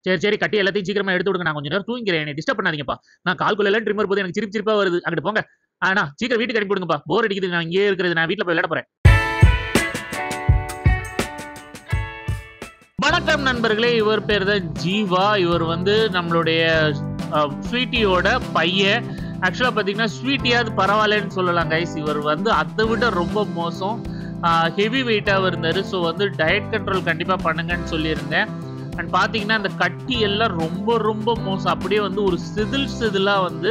சரி சரி கட்டி எல்லாத்தையும் சீக்கிரமா எடுத்து விடுங்க. நான் கொஞ்சம் நேரம் தூங்கிறேன். என்னை டிஸ்டர்ப் பண்ணாதீங்கப்பா. நான் கால்குள்ள எல்லாம் ட்ரிம்மர் போது எனக்கு சிரிப்பா வருது. அங்கிட்டு போங்க. சீக்கிரம் வீட்டுக்கு அனுப்பி விடுங்கப்பா. போர் அடிக்குது. நான் இங்கேயே இருக்கிறது. நான் வீட்டுல போய் விளையாட போறேன். வணக்கம் நண்பர்களே. இவர் பேர் தான் ஜீவா. இவர் வந்து நம்மளுடைய ஸ்வீட்டியோட பையன். ஆக்சுவலா பாத்தீங்கன்னா ஸ்வீட்டியாவது பரவாயில்லன்னு சொல்லலாம் கைஸ். இவர் வந்து அதை விட ரொம்ப மோசம். ஹெவி வெயிட்டாக இருந்தார். ஸோ வந்து டயட் கண்ட்ரோல் கண்டிப்பாக பண்ணுங்கன்னு சொல்லியிருந்தேன். அண்ட் பார்த்தீங்கன்னா அந்த கட்டி எல்லாம் ரொம்ப ரொம்ப மோசம். அப்படியே வந்து ஒரு செதிலாக வந்து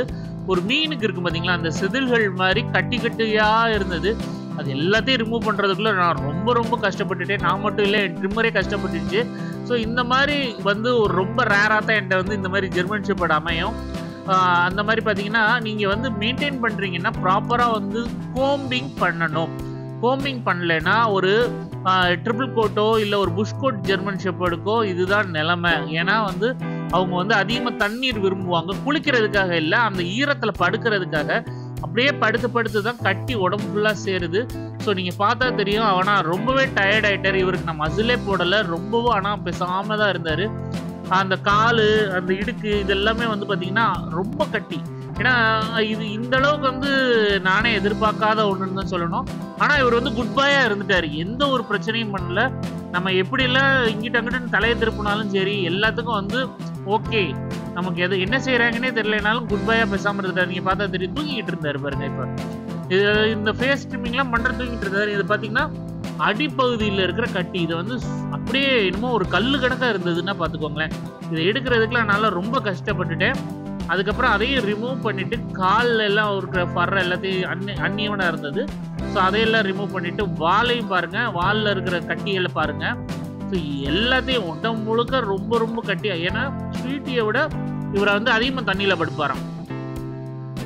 ஒரு மீனுக்கு இருக்கும் பார்த்தீங்களா, அந்த செதில்கள் மாதிரி கட்டி கட்டியாக இருந்தது. அது எல்லாத்தையும் ரிமூவ் பண்ணுறதுக்குள்ள நான் ரொம்ப ரொம்ப கஷ்டப்பட்டுட்டேன். நான் மட்டும் இல்லை, என் ட்ரிம்மரே கஷ்டப்பட்டுச்சு. ஸோ இந்த மாதிரி வந்து ஒரு ரொம்ப ரேராக தான் என்கிட்ட வந்து இந்த மாதிரி ஜெர்மன் ஷெப்பர்ட் அமையும். அந்த மாதிரி பார்த்தீங்கன்னா நீங்கள் வந்து மெயின்டைன் பண்ணுறீங்கன்னா ப்ராப்பராக வந்து கோம்பிங் பண்ணணும். கோம்பிங் பண்ணலைன்னா ஒரு ட்ரிபிள் கோட்டோ இல்லை ஒரு புஷ் கோட் ஜெர்மன் ஷெப்பர்டுக்கோ இதுதான் நிலைமை. ஏன்னா வந்து அவங்க வந்து அதிகமாக தண்ணீர் விரும்புவாங்க. குளிக்கிறதுக்காக இல்லை, அந்த ஈரத்தில் படுக்கிறதுக்காக. அப்படியே படுத்து தான் கட்டி உடம்பு ஃபுல்லாக சேருது. ஸோ நீங்கள் பார்த்தா தெரியும், அவனா ரொம்பவே டயர்ட் ஆகிட்டார். இவருக்கு நான் மசிலே போடலை, ரொம்பவும் ஆனால் பேசாமல் தான் இருந்தார். அந்த கால், அந்த இடுக்கு, இது எல்லாமே வந்து பார்த்தீங்கன்னா ரொம்ப கட்டி. ஏன்னா இது இந்த அளவுக்கு வந்து நானே எதிர்பார்க்காத ஒன்றுன்னு தான் சொல்லணும். ஆனால் இவர் வந்து குட் பாயாக இருந்துட்டார். எந்த ஒரு பிரச்சனையும் பண்ணல. நம்ம எப்படிலாம் இங்கிட்ட அங்கிட்ட தலையை திருப்பினாலும் சரி, எல்லாத்துக்கும் வந்து ஓகே, நமக்கு எது என்ன செய்கிறாங்கன்னே தெரியலனாலும் குட் பாயாக பேசாமல் இருந்துட்டார். நீங்கள் பார்த்தா தெரியும், தூங்கிக்கிட்டு இருந்தார் பாருங்க. இப்போ இது இந்த ஃபேஸ் ட்ரிம்மிங்லாம் பண்ணுற தூங்கிட்டு இருந்தார். இது பார்த்தீங்கன்னா அடிப்பகுதியில் இருக்கிற கட்டி. இதை வந்து அப்படியே இன்னமும் ஒரு கல்லு கணக்காக இருந்ததுன்னா பார்த்துக்கோங்களேன். இதை எடுக்கிறதுக்குலாம் நல்லா ரொம்ப கஷ்டப்பட்டுட்டேன். அதுக்கப்புறம் அதையும் ரிமூவ் பண்ணிவிட்டு காலில் எல்லாம் இருக்கிற ஃபர் எல்லாத்தையும் அந்நியவனாக இருந்தது. ஸோ அதையெல்லாம் ரிமூவ் பண்ணிவிட்டு வாலையும் பாருங்கள், வாலில் இருக்கிற கட்டிகளை பாருங்கள். ஸோ எல்லாத்தையும் உடம்பு முழுக்க ரொம்ப ரொம்ப கட்டியாக. ஏன்னா ஸ்வீட்டியை விட இவரை வந்து அதிகமாக தண்ணியில் படுப்பாராம்.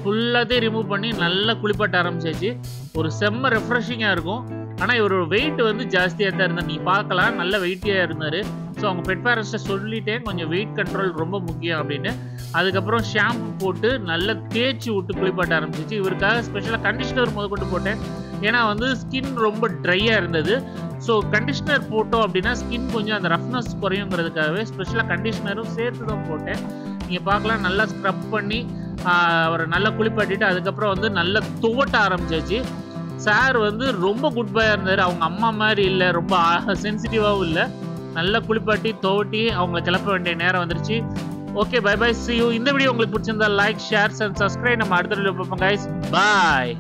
ஃபுல்லாத்தையும் ரிமூவ் பண்ணி நல்லா குளிப்பாட்ட ஆரம்பிச்சாச்சு. ஒரு செம்ம ரெஃப்ரெஷிங்காக இருக்கும். ஆனால் இவரோட வெயிட் வந்து ஜாஸ்தியாக தான் இருந்தார். நீங்கள் பார்க்கலாம், நல்ல வெயிட்டியாக இருந்தார். ஸோ அவங்க பெட் பேரண்ட்ஸை சொல்லிட்டேன், கொஞ்சம் வெயிட் கண்ட்ரோல் ரொம்ப முக்கியம் அப்படின்னு. அதுக்கப்புறம் ஷாம்பு போட்டு நல்லா தேய்ச்சி விட்டு குளிப்பாட்ட ஆரம்பிச்சிச்சு. இவருக்காக ஸ்பெஷலாக கண்டிஷனர் முதற்கொண்டு போட்டேன். ஏன்னா வந்து ஸ்கின் ரொம்ப ட்ரையாக இருந்தது. ஸோ கண்டிஷனர் போட்டோம் அப்படின்னா ஸ்கின் கொஞ்சம் அந்த ரஃப்னஸ் குறையுங்கிறதுக்காகவே ஸ்பெஷலாக கண்டிஷனரும் சேர்த்து தான் போட்டேன். நீங்கள் பார்க்கலாம், நல்லா ஸ்க்ரப் பண்ணி அவரை நல்லா குளிப்பாட்டிட்டு அதுக்கப்புறம் வந்து நல்லா துவட்ட ஆரம்பிச்சாச்சு. சார் வந்து ரொம்ப குட் பாயாக இருந்தார். அவங்க அம்மா மாதிரி இல்லை, ரொம்ப சென்சிட்டிவாகவும் இல்லை. நல்லா குளிப்பாட்டி துவட்டி அவங்களை கிளப்ப வேண்டிய நேரம் வந்துருச்சு. Okay, bye bye, see you. இந்த வீடியோ உங்களுக்கு பிடிச்சிருந்தா லைக், ஷேர் அண்ட் சப்ஸ்கிரைப். நம்ம அடுத்த வீடியோ பார்ப்போம் கைஸ். பாய்.